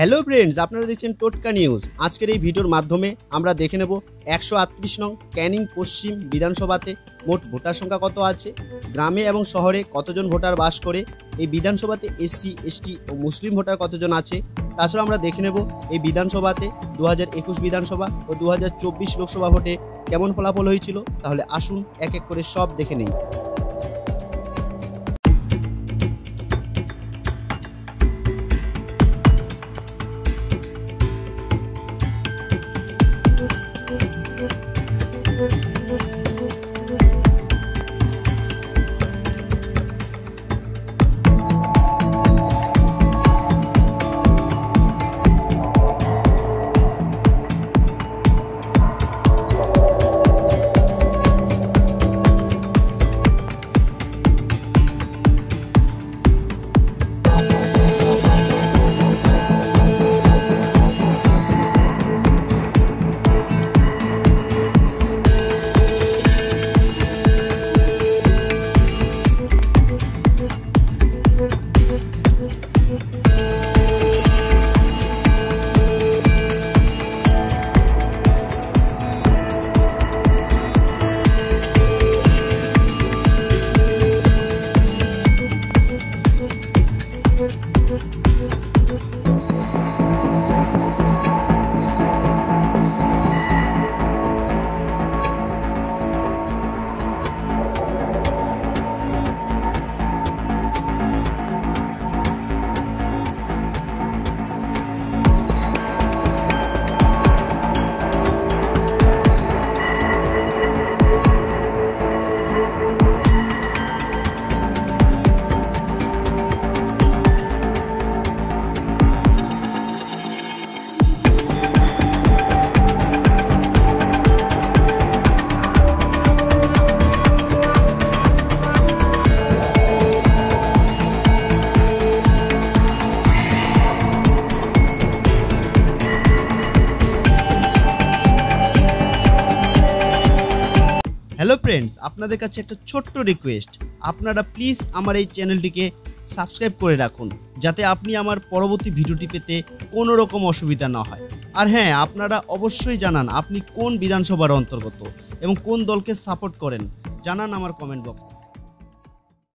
Hello friends, আপনারা দেখছেন টোটকা নিউজ। আজকের এই ভিডিওর মাধ্যমে আমরা দেখে নেব 138 নং ক্যানিং পশ্চিম বিধানসভাতে মোট ভোটার সংখ্যা কত আছে, গ্রামে এবং শহরে কতজন ভোটার বাস করে, এই বিধানসভাতে এসসি এসটি ও মুসলিম ভোটার কতজন আছে। তাছাড়া আমরা দেখে নেব এই বিধানসভাতে 2021 বিধানসভা ও 2024 লোকসভা ভোটে কেমন ফলাফল হয়েছিল। তাহলে আসুন এক এক করে সব দেখে নেই। হ্যালো ফ্রেন্ডস, আপনাদের কাছে একটা ছোট্ট রিকোয়েস্ট, আপনারা প্লিজ আমার এই চ্যানেলটিকে সাবস্ক্রাইব করে রাখুন, যাতে আপনি আমার পরবর্তী ভিডিওটি পেতে কোনো রকম অসুবিধা না হয়। আর হ্যাঁ, আপনারা অবশ্যই জানান আপনি কোন বিধানসভার অন্তর্গত এবং কোন দলকে সাপোর্ট করেন, জানান আমার কমেন্ট বক্সে।